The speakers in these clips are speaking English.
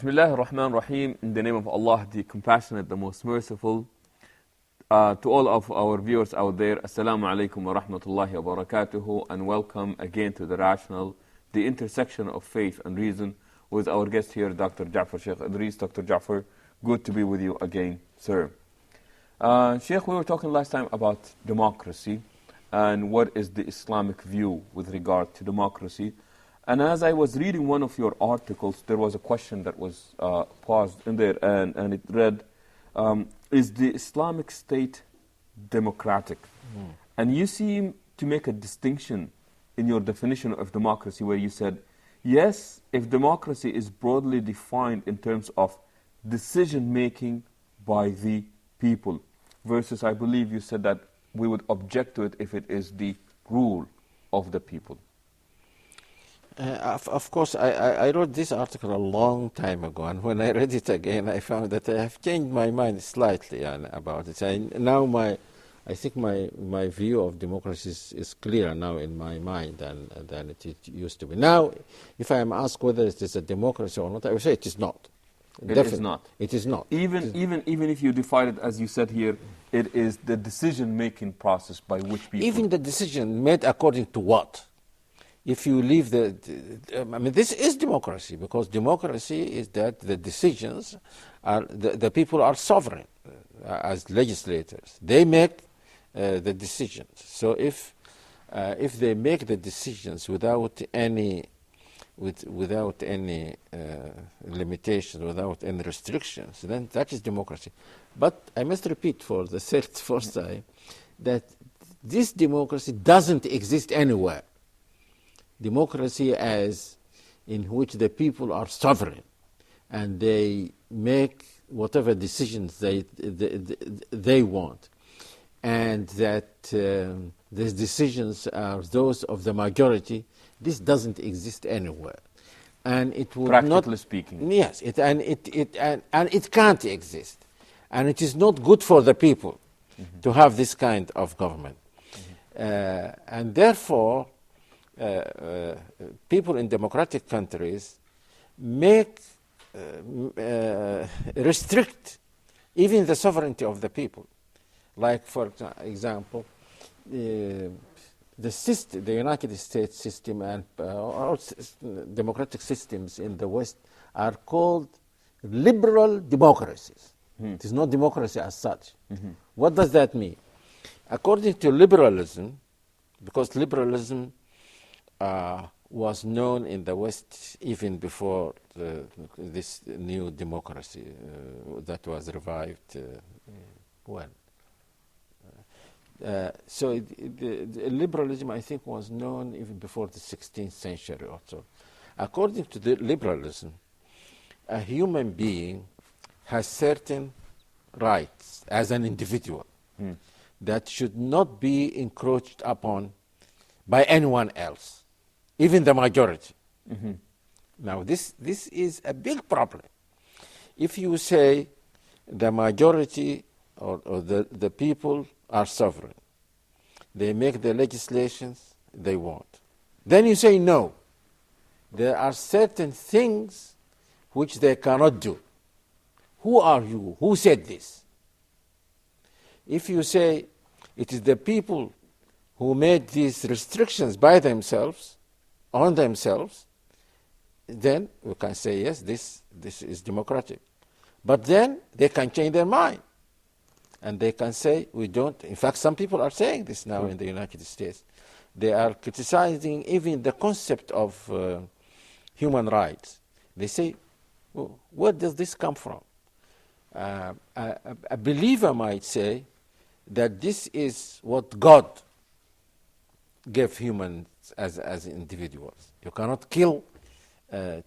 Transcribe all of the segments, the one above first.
Bismillah ar-Rahman ar-Rahim. In the name of Allah, the Compassionate, the Most Merciful. To all of our viewers out there, Assalamu alaikum wa rahmatullahi wa barakatuhu, and welcome again to The Rational, the intersection of faith and reason, with our guest here, Dr. Sh.Yassir Sheikh Idris. Dr. Ja'far, good to be with you again, sir. Sheikh, we were talking last time about democracy and what is the Islamic view with regard to democracy. And as I was reading one of your articles, there was a question that was paused in there, and it read, is the Islamic State democratic? And you seem to make a distinction in your definition of democracy where you said, yes, if democracy is broadly defined in terms of decision-making by the people, versus I believe you said that we would object to it if it is the rule of the people. Of course, I wrote this article a long time ago, and when I read it again, I found that I have changed my mind slightly about it. I think my view of democracy is clearer now in my mind than it used to be. Now, if I am asked whether it is a democracy or not, I would say it is not. It is not. It is not. Even if you define it, as you said here, it is the decision-making process by which people... Even the decision made according to what? If you leave I mean, this is democracy, because democracy is that the decisions are, the people are sovereign as legislators. They make the decisions. So if they make the decisions without any limitations, without any restrictions, then that is democracy. But I must repeat for the fourth time that this democracy doesn't exist anywhere. Democracy as in which the people are sovereign and they make whatever decisions they want, and that these decisions are those of the majority, this doesn't exist anywhere. And it would practically speaking. Yes, it can't exist. And it is not good for the people to have this kind of government. And therefore, people in democratic countries restrict even the sovereignty of the people. Like, for example, the United States system and all democratic systems in the West are called liberal democracies. It is not democracy as such. What does that mean? According to liberalism, because liberalism was known in the West even before this new democracy that was revived so the liberalism, I think, was known even before the 16th century or so. According to the liberalism, a human being has certain rights as an individual that should not be encroached upon by anyone else, even the majority. Now, this is a big problem. If you say the majority or the people are sovereign, they make the legislations they want, then you say no. There are certain things which they cannot do. Who are you? Who said this? If you say it is the people who made these restrictions by themselves, on themselves, then we can say, yes, this is democratic. But then they can change their mind. And they can say, we don't. In fact, some people are saying this now in the United States. They are criticizing even the concept of human rights. They say, well, where does this come from? A believer might say that this is what God gave humans as individuals. You cannot kill,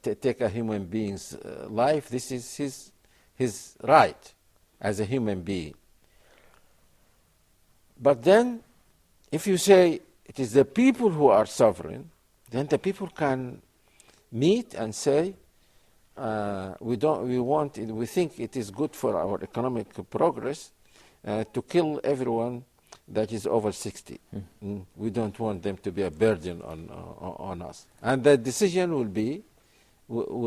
take a human being's life. This is his right as a human being. But then, if you say it is the people who are sovereign, then the people can meet and say, we think it is good for our economic progress to kill everyone that is over 60. We don't want them to be a burden on us. And the decision will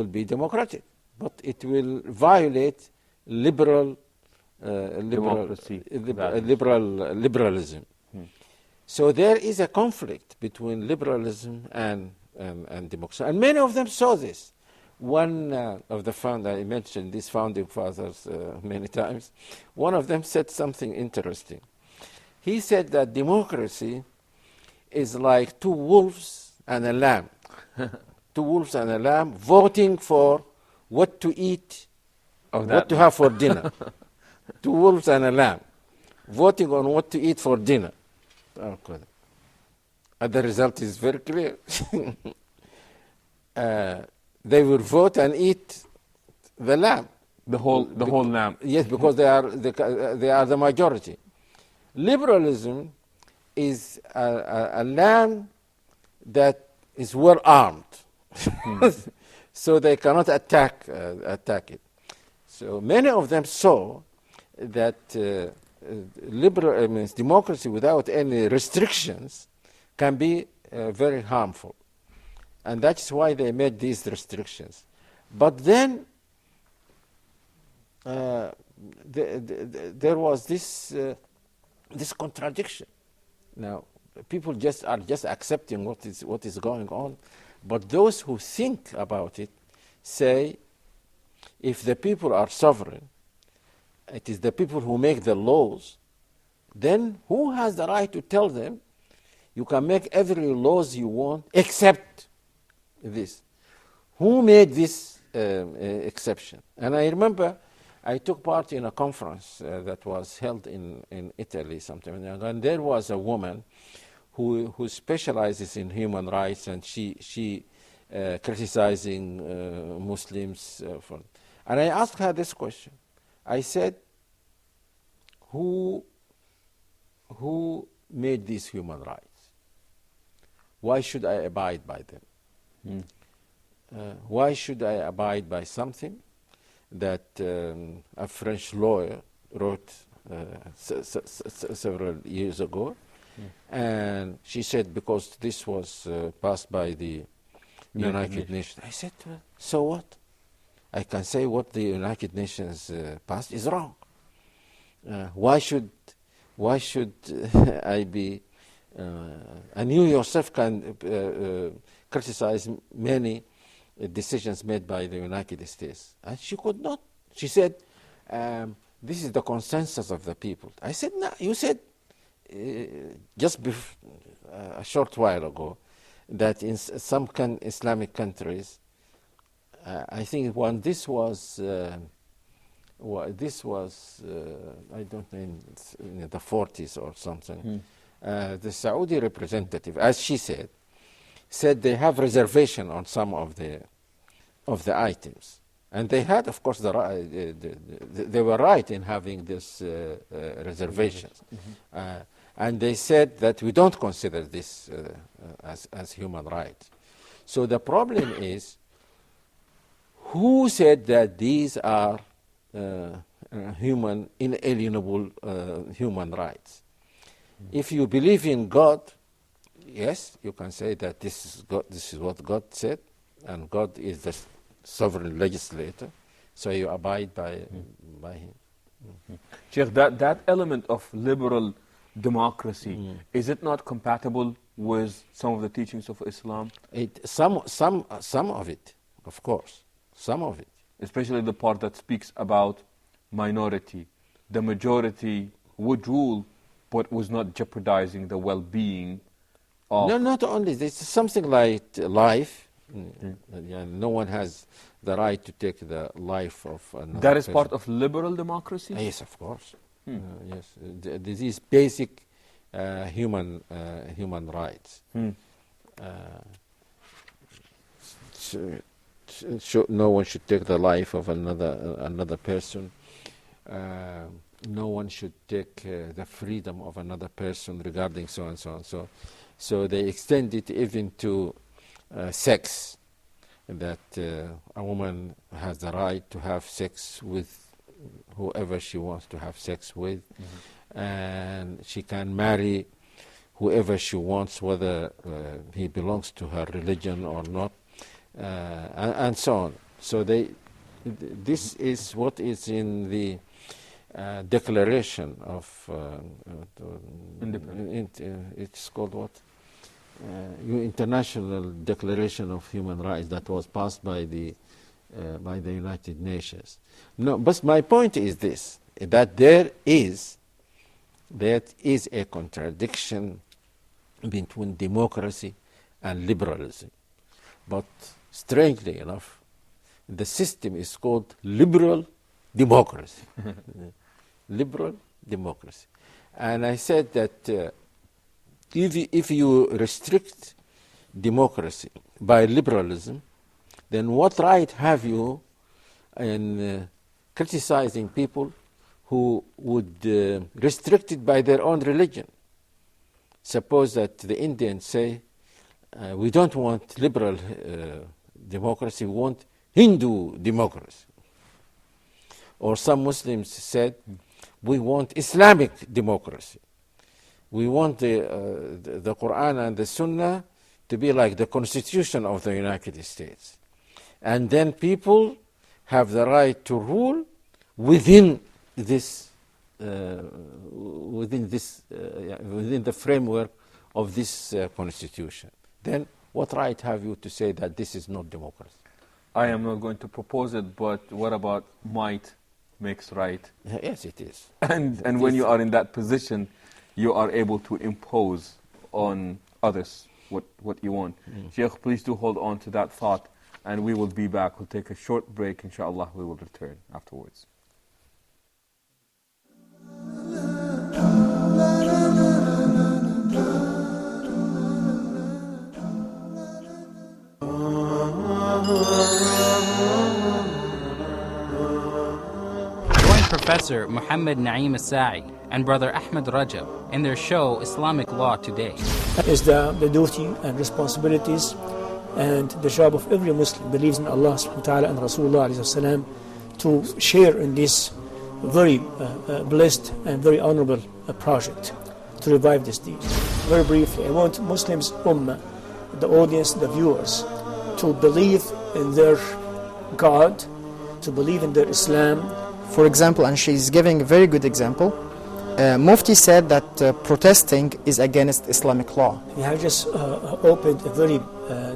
be democratic. but it will violate liberal Democracy values. liberalism. So there is a conflict between liberalism and democracy. And many of them saw this. One of the I mentioned these founding fathers many times. One of them said something interesting. He said that democracy is like two wolves and a lamb. Two wolves and a lamb voting for what to eat, what to have for dinner. Two wolves and a lamb voting on what to eat for dinner. Okay. And the result is very clear. They will vote and eat the lamb. The whole lamb. Yes, because they are the majority. Liberalism is a lamb that is well armed, so they cannot attack it. So many of them saw that means democracy without any restrictions can be very harmful. And that's why they made these restrictions. But then there was this contradiction. Now, people are just accepting what is going on. But those who think about it say, if the people are sovereign, it is the people who make the laws, then who has the right to tell them, you can make every laws you want except this? Who made this exception? And I remember I took part in a conference that was held in Italy sometime ago, and there was a woman who specializes in human rights, and she criticizing Muslims. And I asked her this question. I said, who made these human rights? Why should I abide by them? Why should I abide by something that a French lawyer wrote several years ago? And she said, because this was passed by the United Nations. I said, so what? I can say what the United Nations passed is wrong. Why should I be? And you yourself can criticize many decisions made by the United States. And she could not. She said, this is the consensus of the people. I said, no, you said just a short while ago that in some Islamic countries, I think when this was, I don't know, in the 40s or something, the Saudi representative, as she said they have reservation on some of the items, and they had, of course, they were right in having this reservations, and they said that we don't consider this as human rights. So the problem is, who said that these are inalienable human rights? If you believe in God, yes, you can say that this is God, this is what God said, and God is the sovereign legislator, so you abide by him. Sheikh, that element of liberal democracy, is it not compatible with some of the teachings of Islam? Some of it, of course, some of it. Especially the part that speaks about minority. The majority would rule, but was not jeopardizing the well-being of... No, not only this. Something like life. No one has the right to take the life of another That is person. part of liberal democracy? Yes, of course. Yes, this is basic human rights. No one should take the life of another person. No one should take the freedom of another person regarding so and so and so. So they extend it even to sex, that a woman has the right to have sex with whoever she wants to have sex with, and she can marry whoever she wants, whether he belongs to her religion or not, and so on. So they this is what is in the Declaration of Independence. It's called what? International Declaration of Human Rights that was passed by the United Nations. No, but my point is this: that there is a contradiction between democracy and liberalism. But strangely enough, the system is called liberal democracy. Liberal democracy. And I said that if you restrict democracy by liberalism, then what right have you in criticizing people who would restrict it by their own religion? Suppose that the Indians say, we don't want liberal democracy, we want Hindu democracy. Or some Muslims said, we want Islamic democracy. We want the Quran and the Sunnah to be like the Constitution of the United States. And then people have the right to rule within this, within the framework of this Constitution. Then what right have you to say that this is not democracy? I am not going to propose it, but what about might makes right? Yes, it is. And when you are in that position, you are able to impose on others what you want. Sheikh, please do hold on to that thought, and we will be back. We'll take a short break. Inshallah, we will return afterwards. Join Professor Muhammad Naeem As-Sa'i and Brother Ahmed Rajab in their show Islamic Law Today. That is the duty and responsibilities and the job of every Muslim believes in Allah subhanahu wa ta'ala and Rasulullah alayhi salam to share in this very blessed and very honorable project to revive this deed. Very briefly, I want Muslims, Ummah, the audience, the viewers, to believe in their God, to believe in their Islam. For example, and she's giving a very good example, Mufti said that protesting is against Islamic law. You have just opened a very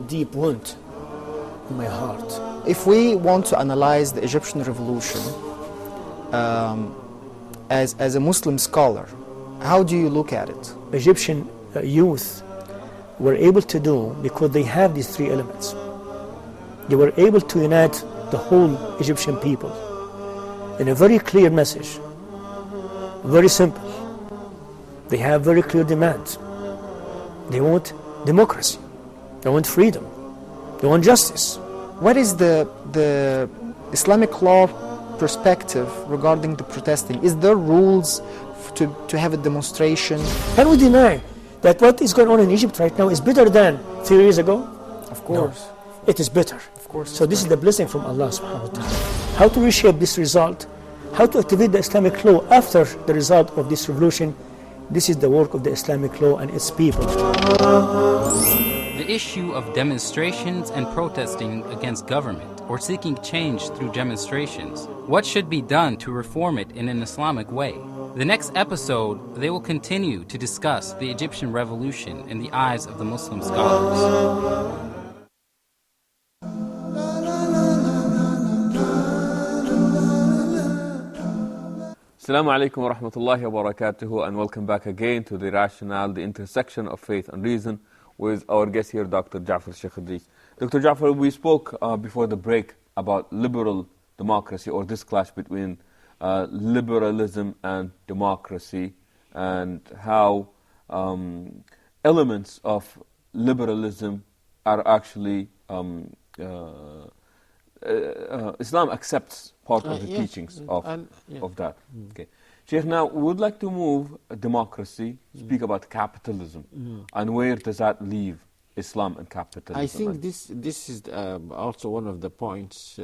deep wound in my heart. If we want to analyze the Egyptian revolution as a Muslim scholar, how do you look at it? Egyptian youth were able to do because they have these three elements. They were able to unite the whole Egyptian people in a very clear message, very simple. They have very clear demands. They want democracy, they want freedom, they want justice. What is the Islamic law perspective regarding the protesting? Is there rules to have a demonstration? Can we deny that what is going on in Egypt right now is better than 3 years ago? Of course. No, it is better. Of course. So this is the blessing from Allah subhanahu wa ta'ala. How to reshape this result, how to activate the Islamic law after the result of this revolution, this is the work of the Islamic law and its people. The issue of demonstrations and protesting against government or seeking change through demonstrations. What should be done to reform it in an Islamic way? The next episode, they will continue to discuss the Egyptian revolution in the eyes of the Muslim scholars. Assalamu alaikum wa rahmatullahi wa barakatuhu, and welcome back again to The Rationale, the intersection of faith and reason, with our guest here, Dr. Sh.Yassir Sheikh Idris. Dr. Jafar, we spoke before the break about liberal democracy, or this clash between liberalism and democracy, and how elements of liberalism are actually Islam accepts part of the teachings of that. Okay. Sheikh, now we would like to move democracy, speak about capitalism, and where does that leave Islam and capitalism? I think this is also one of the points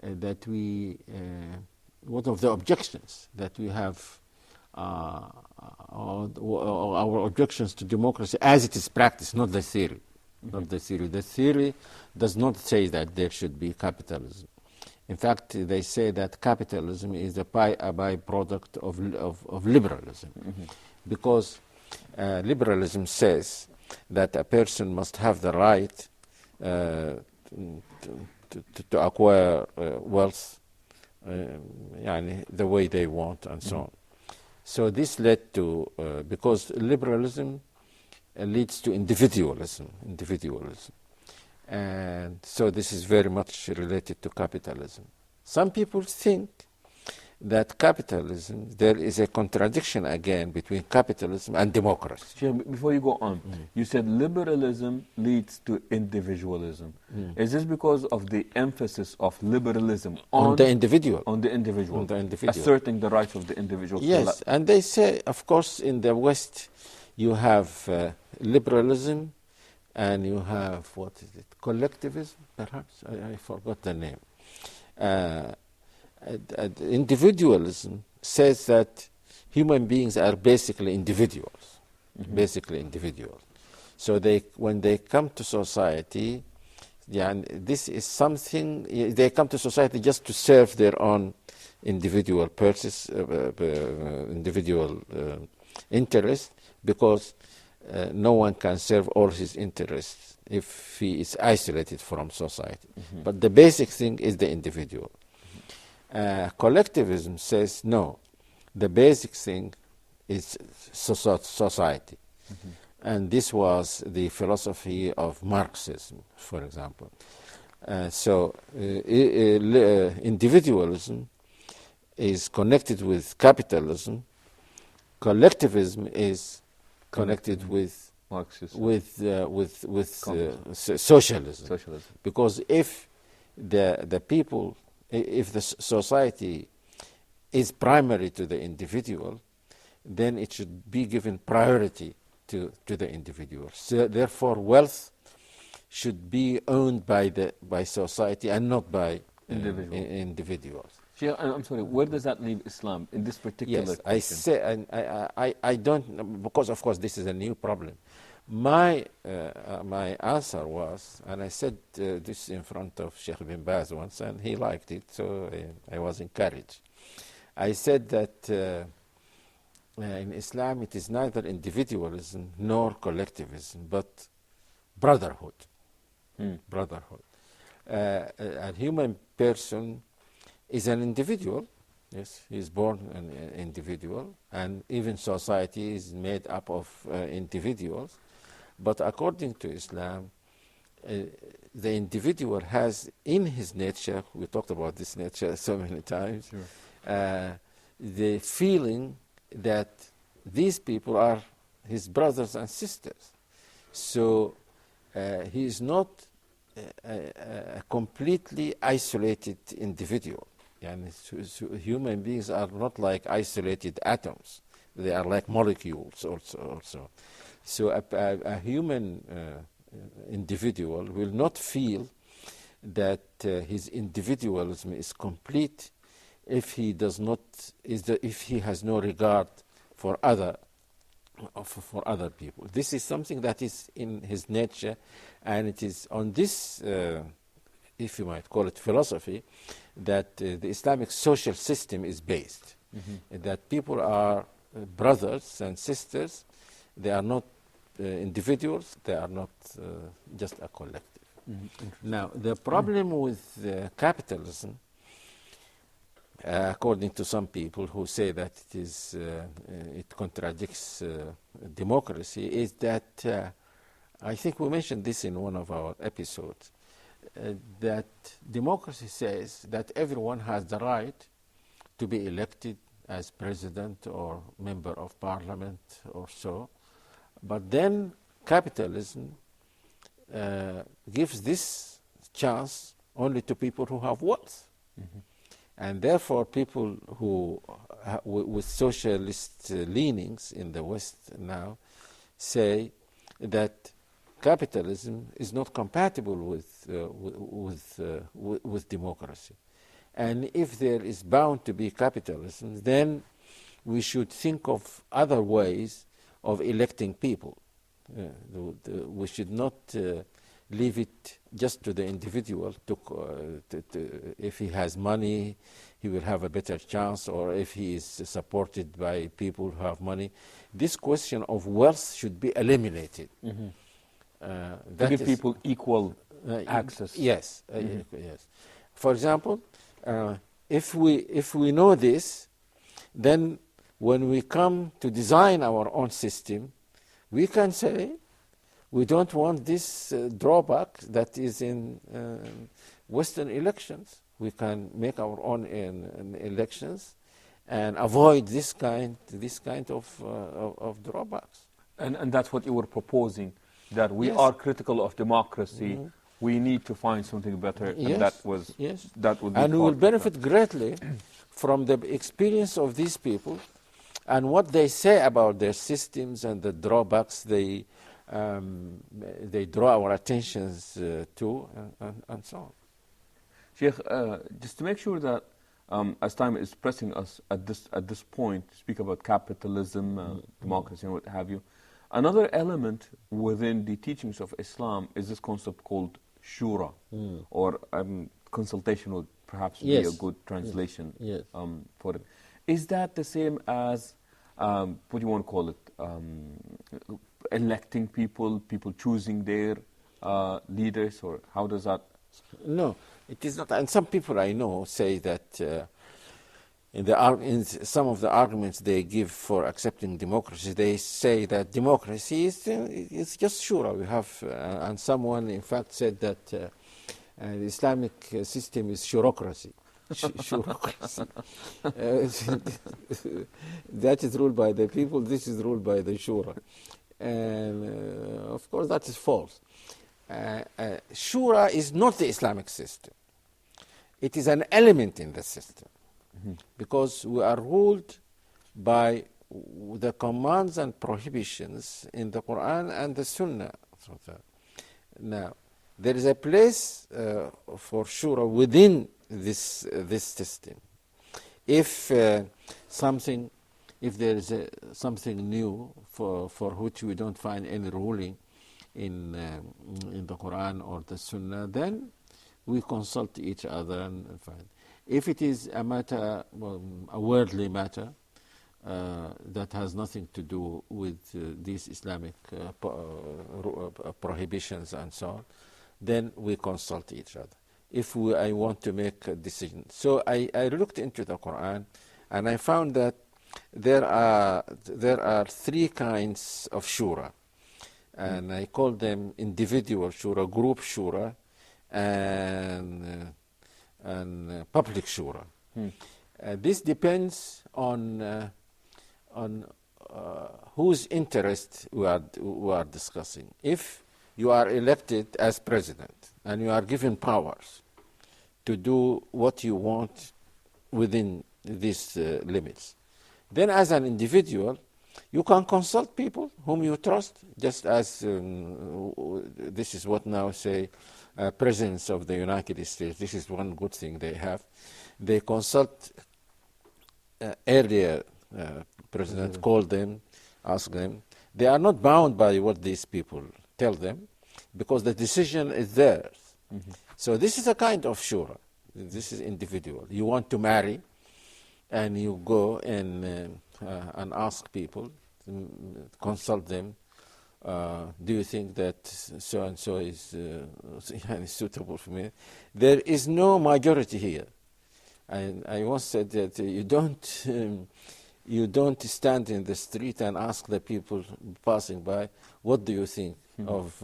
that we, one of the objections that we have, our objections to democracy as it is practiced, not the theory. Not the theory. The theory does not say that there should be capitalism. In fact, they say that capitalism is a byproduct of liberalism, because liberalism says that a person must have the right to acquire wealth the way they want and so on. So this led to, because liberalism leads to individualism. And so this is very much related to capitalism. Some people think that capitalism, there is a contradiction again between capitalism and democracy. Sheikh, before you go on, you said liberalism leads to individualism. Is this because of the emphasis of liberalism On the individual. On the individual. On the individual. Asserting the rights of the individual. Yes, and they say, of course, in the West, you have liberalism, and you have, what is it, collectivism, perhaps? I forgot the name. Individualism says that human beings are basically individuals, So when they come to society, this is something, they come to society just to serve their own individual purposes, individual interests, because no one can serve all his interests if he is isolated from society. But the basic thing is the individual. Collectivism says no, the basic thing is society. And this was the philosophy of Marxism, for example. Individualism is connected with capitalism. Collectivism is connected with Marxism. Socialism. Because if the people, if the society is primary to the individual, then it should be given priority to the individual. So therefore, wealth should be owned by society and not by individuals. Sheikh, I'm sorry, where does that leave Islam in this particular question? I say, and I don't, because of course this is a new problem. My answer was, and I said this in front of Sheikh bin Baz once, and he liked it, so I was encouraged. I said that in Islam it is neither individualism nor collectivism, but brotherhood. Brotherhood. A human person is an individual. Yes, he is born an individual, and even society is made up of individuals. But according to Islam, the individual has in his nature, we talked about this nature so many times, the feeling that these people are his brothers and sisters. So he is not a completely isolated individual. Human beings are not like isolated atoms. They are like molecules also. So a human individual will not feel that his individualism is complete if he does not, if he has no regard for other people. This is something that is in his nature, and it is on this, if you might call it philosophy, that the Islamic social system is based. That people are brothers and sisters. They are not individuals. They are not just a collective. Now, the problem with capitalism, according to some people who say that it contradicts democracy, is that I think we mentioned this in one of our episodes, that democracy says that everyone has the right to be elected as president or member of parliament or so. But then capitalism gives this chance only to people who have wealth. And therefore people who with socialist leanings in the West now say that capitalism is not compatible with democracy. And if there is bound to be capitalism, then we should think of other ways of electing people. We should not leave it just to the individual. If he has money, he will have a better chance, or if he is supported by people who have money. This question of wealth should be eliminated. To give people equal access. Yes, yes. For example, if we know this, then when we come to design our own system, we can say we don't want this drawback that is in Western elections. We can make our own elections and avoid this kind of drawbacks. And that's what you were proposing, that we Yes. are critical of democracy. We need to find something better, and that would be And we will part of benefit greatly from the experience of these people and what they say about their systems and the drawbacks they draw our attentions to, and so on. Sheikh, just to make sure that as time is pressing us at this point to speak about capitalism, democracy, and what have you, another element within the teachings of Islam is this concept called shura, or consultation would perhaps be a good translation for it. Is that the same as, what do you want to call it, electing people choosing their leaders, or how does that? No, it is not. And some people I know say that in some of the arguments they give for accepting democracy, they say that democracy is just shura. We have, and someone in fact said that the Islamic system is shurocracy. Shurocracy. That is ruled by the people. This is ruled by the shura, and of course that is false. Shura is not the Islamic system. It is an element in the system, because we are ruled by the commands and prohibitions in the Quran and the Sunnah. Now, there is a place for shura within this system. If there is something new for which we don't find any ruling in the Quran or the Sunnah, then we consult each other and find. If it is a matter, a worldly matter, that has nothing to do with these Islamic prohibitions and so on, then we consult each other. If I want to make a decision. So I looked into the Quran, and I found that there are three kinds of shura. And I call them individual shura, group shura, and public shura. This depends on whose interest we are discussing. If you are elected as president and you are given powers to do what you want within these limits, then as an individual, you can consult people whom you trust, just as this is what now say presidents of the United States. This is one good thing they have. They consult earlier president, call them, ask them. They are not bound by what these people tell them, because the decision is theirs. So this is a kind of shura. This is individual. You want to marry, and you go and ask people, consult them. Do you think that so and so is suitable for me? There is no majority here. And I once said that you don't stand in the street and ask the people passing by, what do you think of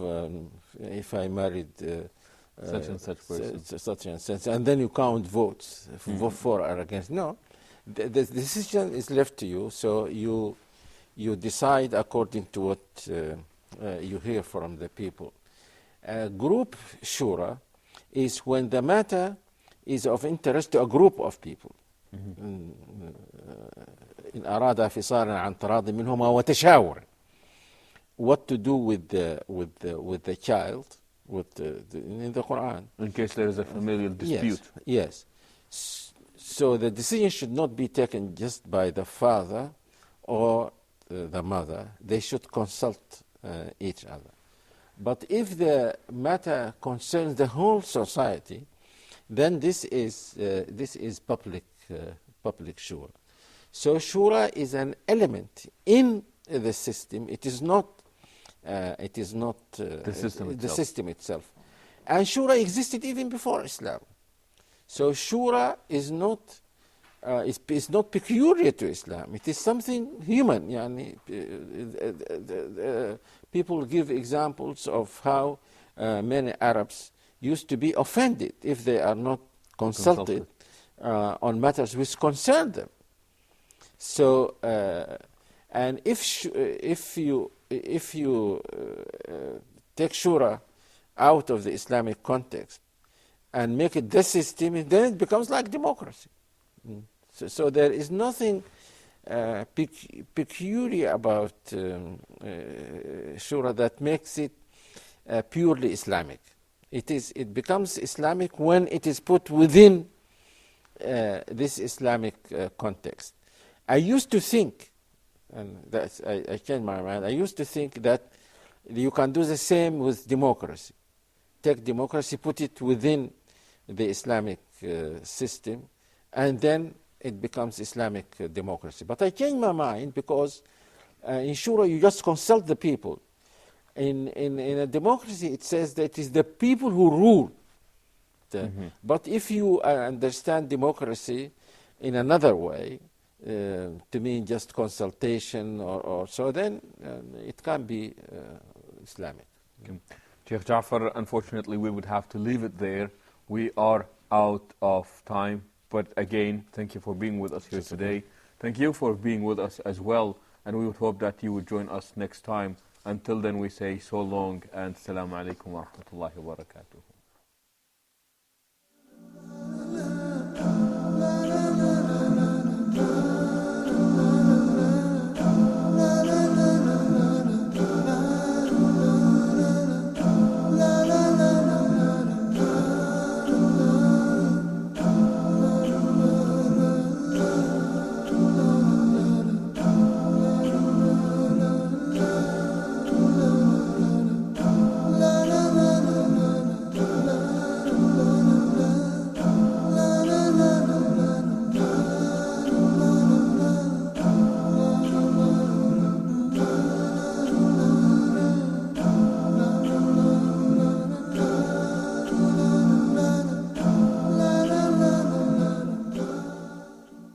if I married such and such person, such and such, and then you count votes, vote for or against. No, the decision is left to you. So you decide according to what you hear from the people. Group shura is when the matter is of interest to a group of people. إن أراد فصالا عن تراض منهما وتشاور. What to do with the child, in the Quran. In case there is a familial dispute. Yes. So the decision should not be taken just by the father or the mother. They should consult each other. But if the matter concerns the whole society, then this is public shura. So shura is an element in the system. It is not The system the itself. system itself. And shura existed even before Islam. So shura is not peculiar to Islam. It is something human. Yani, people give examples of how many Arabs used to be offended if they are not consulted on matters which concern them. So, and if you take shura out of the Islamic context and make it the system, then it becomes like democracy. So there is nothing peculiar about shura that makes it purely Islamic. It becomes Islamic when it is put within this Islamic context. I used to think, and I changed my mind, I used to think that you can do the same with democracy. Take democracy, put it within the Islamic system, and then it becomes Islamic democracy. But I changed my mind because in shura you just consult the people. In a democracy it says that it is the people who rule. But if you understand democracy in another way, to mean just consultation or so, then it can be Islamic. Sheikh Ja'far, unfortunately we would have to leave it there. We are out of time. But again, thank you for being with us here today. Thank you for being with us as well. And we would hope that you would join us next time. Until then, we say so long and Assalamu alaikum wa rahmatullahi wa barakatuh.